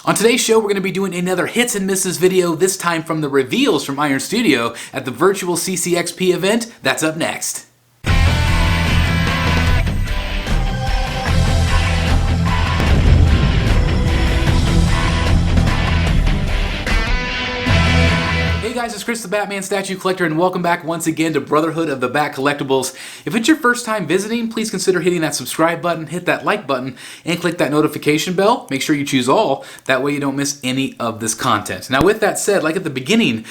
On today's show, we're going to be doing another hits and misses video, this time from the reveals from Iron Studio at the virtual CCXP event. That's up next. Hey guys, it's Chris the Batman Statue Collector, and welcome back once again to Brotherhood of the Bat Collectibles. If it's your first time visiting, please consider hitting that subscribe button, hit that like button, and click that notification bell. Make sure you choose all, that way you don't miss any of this content. Now with that said, like at the beginning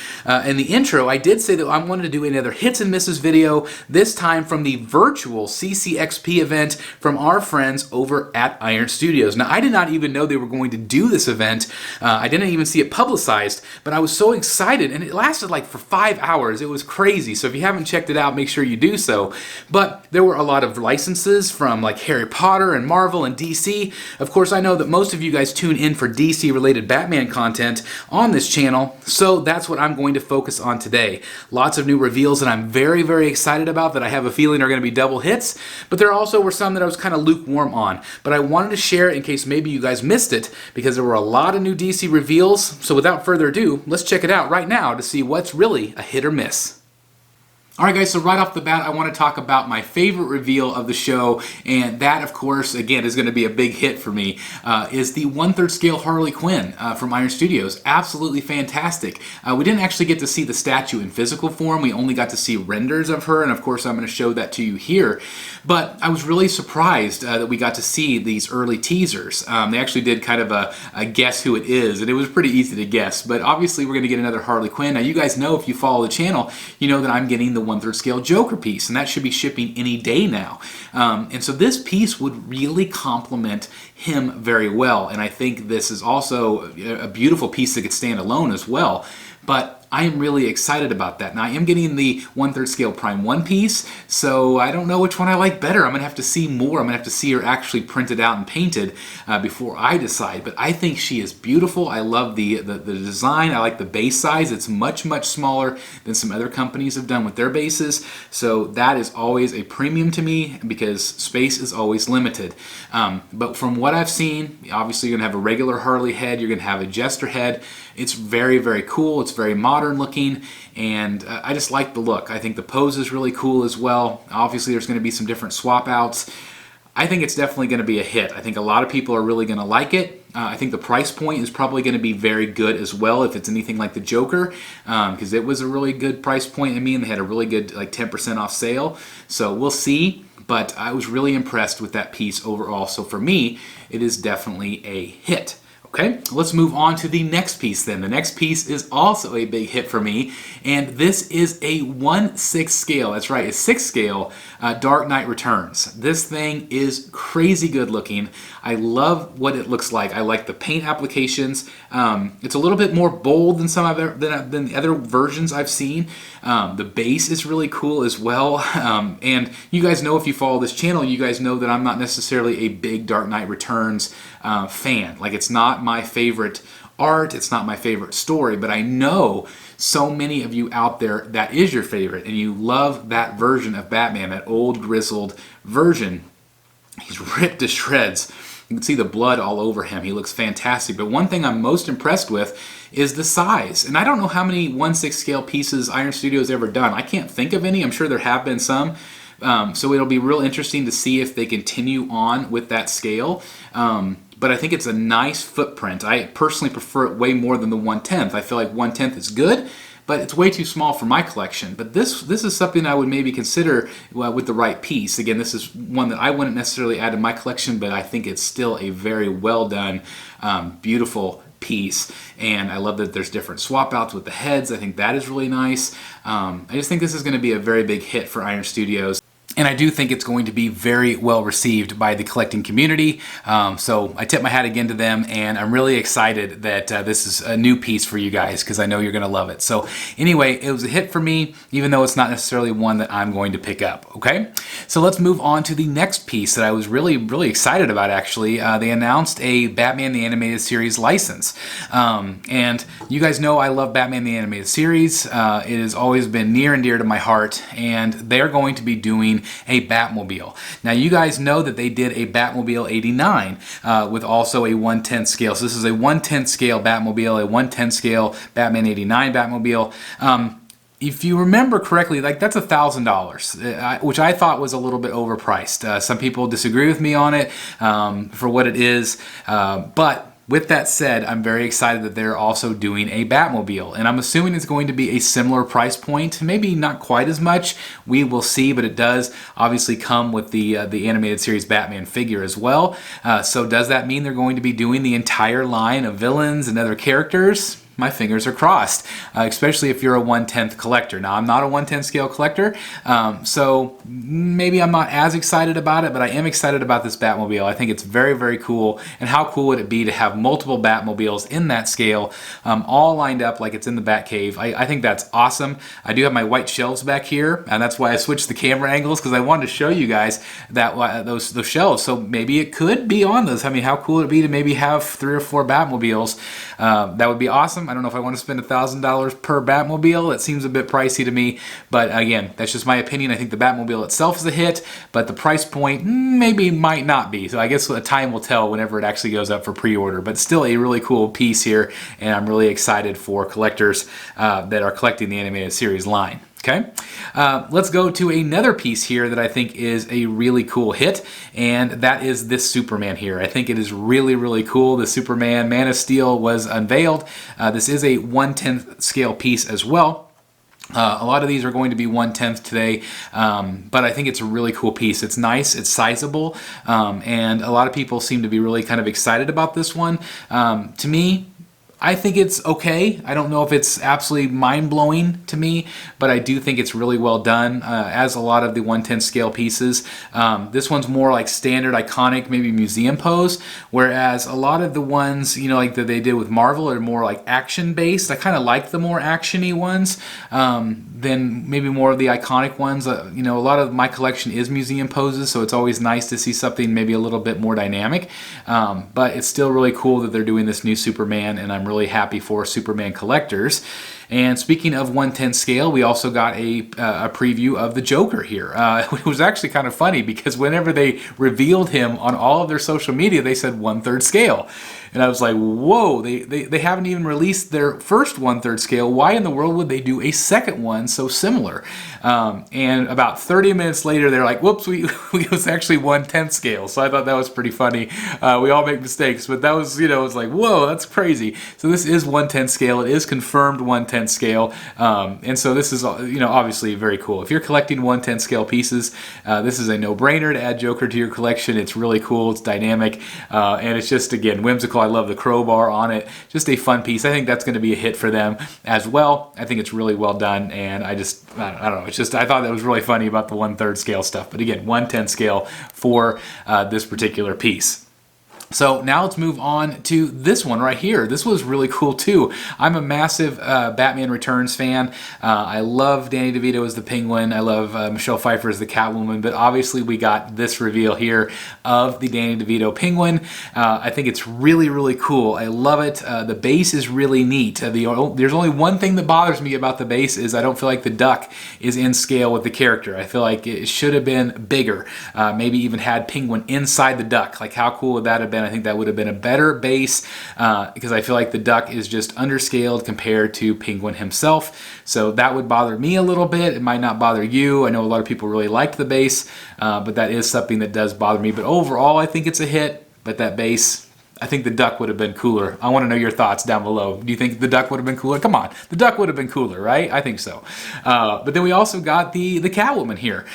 in the intro, I did say that I wanted to do another hits and misses video, this time from the virtual CCXP event from our friends over at Iron Studios. Now I did not even know they were going to do this event. I didn't even see it publicized, but I was so excited, and it lasted like for 5 hours. It was crazy. So if you haven't checked it out, make sure you do so. But there were a lot of licenses from like Harry Potter and Marvel and DC. Of course, I know that most of you guys tune in for DC related Batman content on this channel, so that's what I'm going to focus on today. Lots of new reveals that I'm very, very excited about that I have a feeling are going to be double hits, but there also were some that I was kind of lukewarm on. But I wanted to share it in case maybe you guys missed it, because there were a lot of new DC reveals. So without further ado, let's check it out right now to see what's really a hit or miss. Alright guys, so right off the bat I want to talk about my favorite reveal of the show, and that of course again is going to be a big hit for me, is the 1/3 scale Harley Quinn from Iron Studios. Absolutely fantastic. We didn't actually get to see the statue in physical form, we only got to see renders of her, and of course I'm going to show that to you here. But I was really surprised that we got to see these early teasers. They actually did kind of a guess who it is, and it was pretty easy to guess, but obviously we're going to get another Harley Quinn. Now you guys know, if you follow the channel, you know that I'm getting the 1/3 scale Joker piece, and that should be shipping any day now. And so this piece would really complement him very well, and I think this is also a beautiful piece that could stand alone as well. But I am really excited about that. Now I am getting the 1/3 scale Prime 1 piece, so I don't know which one I like better. I'm going to have to see more. I'm going to have to see her actually printed out and painted before I decide. But I think she is beautiful. I love the design. I like the base size. It's much, much smaller than some other companies have done with their bases. So that is always a premium to me because space is always limited. But from what I've seen, obviously you're going to have a regular Harley head. You're going to have a Jester head. It's very, very cool. It's very modern looking, and I just like the look. I think the pose is really cool as well. Obviously there's going to be some different swap outs. I think it's definitely going to be a hit. I think a lot of people are really going to like it. I think the price point is probably going to be very good as well if it's anything like the Joker, because it was a really good price point. I mean, they had a really good like 10% off sale, so we'll see. But I was really impressed with that piece overall, so for me it is definitely a hit. Okay, let's move on to the next piece then. The next piece is also a big hit for me, and this is a 1/6 scale. That's right, a 6 scale Dark Knight Returns. This thing is crazy good looking. I love what it looks like. I like the paint applications. It's a little bit more bold than than the other versions I've seen. The base is really cool as well. And you guys know, if you follow this channel, you guys know that I'm not necessarily a big Dark Knight Returns fan. Like, it's not my favorite art, it's not my favorite story, but I know so many of you out there that is your favorite, and you love that version of Batman, that old grizzled version. He's ripped to shreds. You can see the blood all over him. He looks fantastic. But one thing I'm most impressed with is the size. And I don't know how many 1/6 scale pieces Iron Studios ever done. I can't think of any. I'm sure there have been some. So it'll be real interesting to see if they continue on with that scale. But I think it's a nice footprint. I personally prefer it way more than the 1/10. I feel like 1/10 is good, but it's way too small for my collection. But this is something I would maybe consider with the right piece. Again, this is one that I wouldn't necessarily add to my collection, but I think it's still a very well done, beautiful piece. And I love that there's different swap outs with the heads. I think that is really nice. I just think this is going to be a very big hit for Iron Studios. And I do think it's going to be very well received by the collecting community. So I tip my hat again to them, and I'm really excited that this is a new piece for you guys, because I know you're going to love it. So anyway, it was a hit for me, even though it's not necessarily one that I'm going to pick up. Okay, so let's move on to the next piece that I was really, really excited about, actually. They announced a Batman the Animated Series license. And you guys know I love Batman the Animated Series. It has always been near and dear to my heart, and they're going to be doing a Batmobile. Now you guys know that they did a Batmobile 89 with also a 1/10 scale. So this is a 1/10 scale Batmobile, a 1/10 scale Batman 89 Batmobile. If you remember correctly, like that's $1,000, which I thought was a little bit overpriced. Some people disagree with me on it for what it is, but with that said, I'm very excited that they're also doing a Batmobile, and I'm assuming it's going to be a similar price point, maybe not quite as much. We will see, but it does obviously come with the animated series Batman figure as well. So does that mean they're going to be doing the entire line of villains and other characters? My fingers are crossed, especially if you're a 1/10 collector. Now, I'm not a 1/10 scale collector, so maybe I'm not as excited about it, but I am excited about this Batmobile. I think it's very, very cool, and how cool would it be to have multiple Batmobiles in that scale, all lined up like it's in the Batcave. I think that's awesome. I do have my white shelves back here, and that's why I switched the camera angles, because I wanted to show you guys that those shelves, so maybe it could be on those. I mean, how cool would it be to maybe have 3 or 4 Batmobiles? That would be awesome. I don't know if I want to spend $1,000 per Batmobile. It seems a bit pricey to me, but again, that's just my opinion. I think the Batmobile itself is a hit, but the price point maybe might not be. So I guess time will tell whenever it actually goes up for pre-order, but still a really cool piece here, and I'm really excited for collectors that are collecting the animated series line. Okay, let's go to another piece here that I think is a really cool hit, and that is this Superman here. I think it is really, really cool. The Superman Man of Steel was unveiled. This is a 1/10 scale piece as well. A lot of these are going to be 1/10 today, but I think it's a really cool piece. It's nice, it's sizable, and a lot of people seem to be really kind of excited about this one. To me, I think it's okay. I don't know if it's absolutely mind-blowing to me, but I do think it's really well done, as a lot of the 1/10 scale pieces. This one's more like standard, iconic, maybe museum pose, whereas a lot of the ones, you know, like that they did with Marvel are more like action-based. I kind of like the more action-y ones than maybe more of the iconic ones. You know, a lot of my collection is museum poses, so it's always nice to see something maybe a little bit more dynamic, but it's still really cool that they're doing this new Superman, and I'm really happy for Superman collectors. And speaking of 1/10 scale, we also got a preview of the Joker here. It was actually kind of funny because whenever they revealed him on all of their social media, they said 1/3 scale. And I was like, whoa, they haven't even released their first 1/3 scale. Why in the world would they do a second one so similar? And about 30 minutes later, they're like, whoops, it was actually 1/10 scale. So I thought that was pretty funny. We all make mistakes, but that was, you know, it was like, whoa, that's crazy. So this is 1/10 scale. It is confirmed 1/10 scale. And so this is, you know, obviously very cool. If you're collecting 1/10 scale pieces, this is a no-brainer to add Joker to your collection. It's really cool. It's dynamic. And it's just, again, whimsical. I love the crowbar on it. Just a fun piece. I think that's going to be a hit for them as well. I think it's really well done, and I don't know. It's just, I thought that was really funny about the 1/3 scale stuff. But again, 1/10 scale for this particular piece. So now let's move on to this one right here. This was really cool too. I'm a massive Batman Returns fan. I love Danny DeVito as the Penguin. I love Michelle Pfeiffer as the Catwoman, but obviously we got this reveal here of the Danny DeVito Penguin. I think it's really, really cool. I love it. The base is really neat. There's only one thing that bothers me about the base is I don't feel like the duck is in scale with the character. I feel like it should have been bigger. Maybe even had Penguin inside the duck. Like how cool would that have been? I think that would have been a better base because I feel like the duck is just underscaled compared to Penguin himself. So that would bother me a little bit. It might not bother you. I know a lot of people really liked the base, but that is something that does bother me. But overall, I think it's a hit. But that base, I think the duck would have been cooler. I want to know your thoughts down below. Do you think the duck would have been cooler? Come on, the duck would have been cooler, right? I think so. But then we also got the Catwoman here.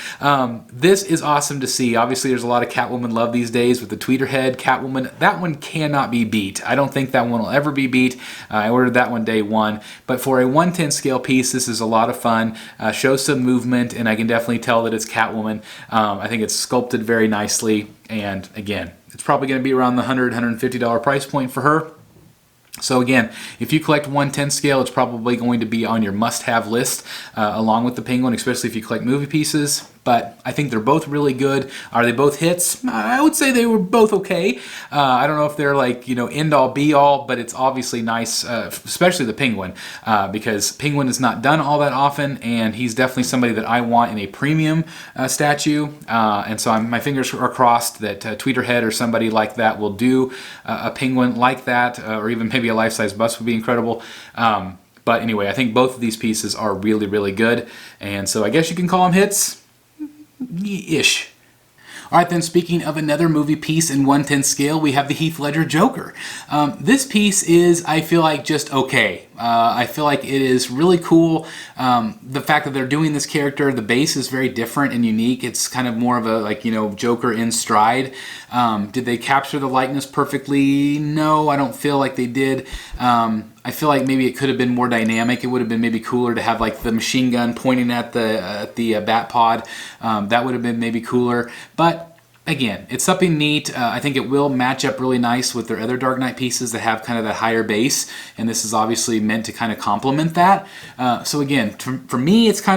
This is awesome to see. Obviously, there's a lot of Catwoman love these days with the tweeter head Catwoman. That one cannot be beat. I don't think that one will ever be beat. I ordered that one day one. But for a 1/10 scale piece, this is a lot of fun. Shows some movement, and I can definitely tell that it's Catwoman. I think it's sculpted very nicely, and again, it's probably going to be around the $100, $150 price point for her. So again, if you collect 1/10 scale, it's probably going to be on your must-have list along with the Penguin, especially if you collect movie pieces. but I think they're both really good. Are they both hits? I would say they were both okay. I don't know if they're like, end all be all, but it's obviously nice, especially the Penguin, because Penguin is not done all that often, and he's definitely somebody that I want in a premium statue. And so my fingers are crossed that Tweeterhead or somebody like that will do a Penguin like that, or even maybe a life-size bust would be incredible. But anyway, I think both of these pieces are really, really good, and so I guess you can call them hits. Ish. Alright then, speaking of another movie piece in 1/10 scale, we have the Heath Ledger Joker. This piece is, I feel like, just okay. I feel like it is really cool. The fact that they're doing this character, the base is very different and unique. It's kind of more of a, Joker in stride. Did they capture the likeness perfectly? No, I don't feel like they did. I feel like maybe it could have been more dynamic. It would have been maybe cooler to have like the machine gun pointing at the bat pod. That would have been maybe cooler. But again, it's something neat. I think it will match up really nice with their other Dark Knight pieces that have kind of that higher base, and this is obviously meant to kind of complement that. So again, for me, it's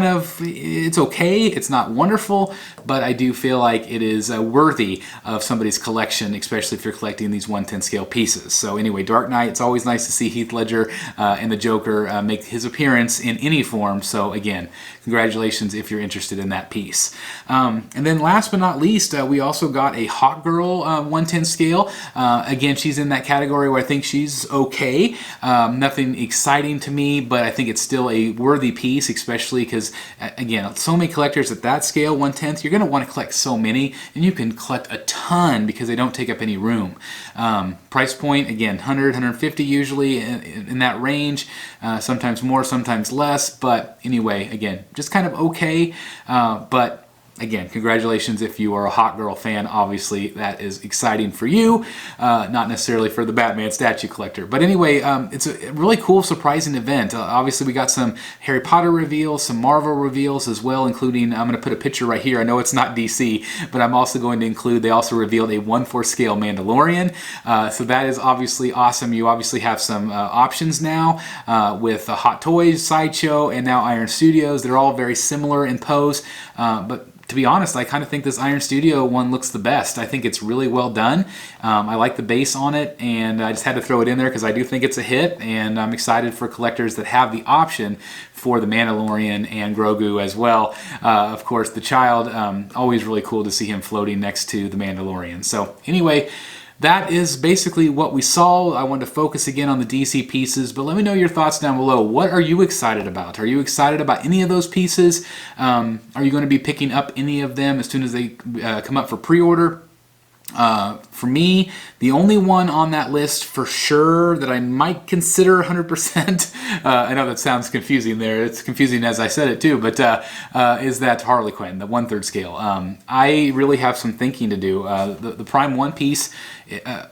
okay. It's not wonderful, but I do feel like it is worthy of somebody's collection, especially if you're collecting these 1/10 scale pieces. So anyway, Dark Knight, it's always nice to see Heath Ledger and the Joker make his appearance in any form. So again, congratulations if you're interested in that piece. And then last but not least, we also got a Hawk Girl 1/10 scale. Again, she's in that category where I think she's okay. Nothing exciting to me, but I think it's still a worthy piece, especially because, again, so many collectors at that scale, 1/10, you're going to want to collect so many, and you can collect a ton because they don't take up any room. Price point, again, 100, 150 usually in that range, sometimes more, sometimes less, but anyway, again, just kind of okay, but again, congratulations if you are a Hot Girl fan. Obviously, that is exciting for you, not necessarily for the Batman statue collector. But anyway, it's a really cool, surprising event. Obviously, we got some Harry Potter reveals, some Marvel reveals as well, including, I'm going to put a picture right here. I know it's not DC, but I'm also going to include, they also revealed a 1/4 scale Mandalorian. So that is obviously awesome. You obviously have some options now with Hot Toys, Sideshow, and now Iron Studios. They're all very similar in pose, but to be honest, I kind of think this Iron Studio one looks the best. I think it's really well done. I like the base on it, and I just had to throw it in there because I do think it's a hit, and I'm excited for collectors that have the option for the Mandalorian and Grogu as well. Of course, the child, always really cool to see him floating next to the Mandalorian. So anyway, that is basically what we saw. I wanted to focus again on the DC pieces, but let me know your thoughts down below. What are you excited about? Are you excited about any of those pieces? Are you going to be picking up any of them as soon as they come up for pre-order? For me, the only one on that list for sure that I might consider 100%, I know that sounds confusing there, it's confusing as I said it too, but is that Harley Quinn, the 1/3 scale. I really have some thinking to do. The Prime 1 piece,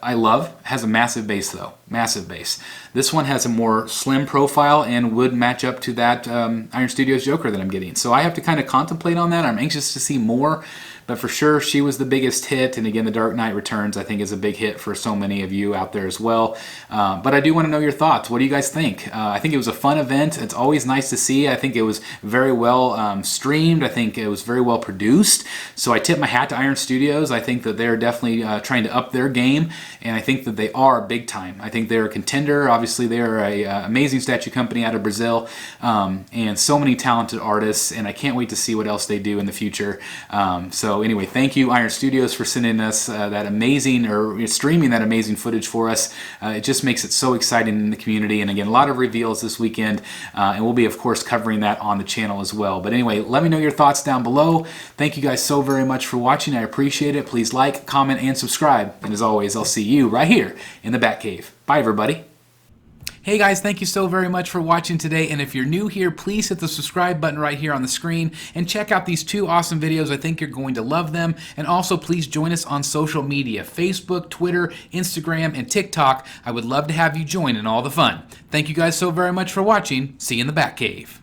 I love, has a massive base though, massive base. This one has a more slim profile and would match up to that Iron Studios Joker that I'm getting. So I have to kind of contemplate on that. I'm anxious to see more. But for sure, she was the biggest hit, and again, The Dark Knight Returns, I think, is a big hit for so many of you out there as well. But I do want to know your thoughts. What do you guys think? I think it was a fun event. It's always nice to see. I think it was very well streamed. I think it was very well produced. So I tip my hat to Iron Studios. I think that they're definitely trying to up their game, and I think that they are big time. I think they're a contender. Obviously, they're an amazing statue company out of Brazil, and so many talented artists, and I can't wait to see what else they do in the future. So anyway, thank you, Iron Studios, for sending us that amazing, or streaming that amazing footage for us. It just makes it so exciting in the community. And again, a lot of reveals this weekend, and we'll be, of course, covering that on the channel as well. But anyway, let me know your thoughts down below. Thank you guys so very much for watching. I appreciate it. Please like, comment, and subscribe. And as always, I'll see you right here in the Batcave. Bye, everybody. Hey guys, thank you so very much for watching today, and if you're new here, please hit the subscribe button right here on the screen and check out these two awesome videos. I think you're going to love them. And also please join us on social media, Facebook, Twitter, Instagram, and TikTok. I would love to have you join in all the fun. Thank you guys so very much for watching. See you in the Batcave.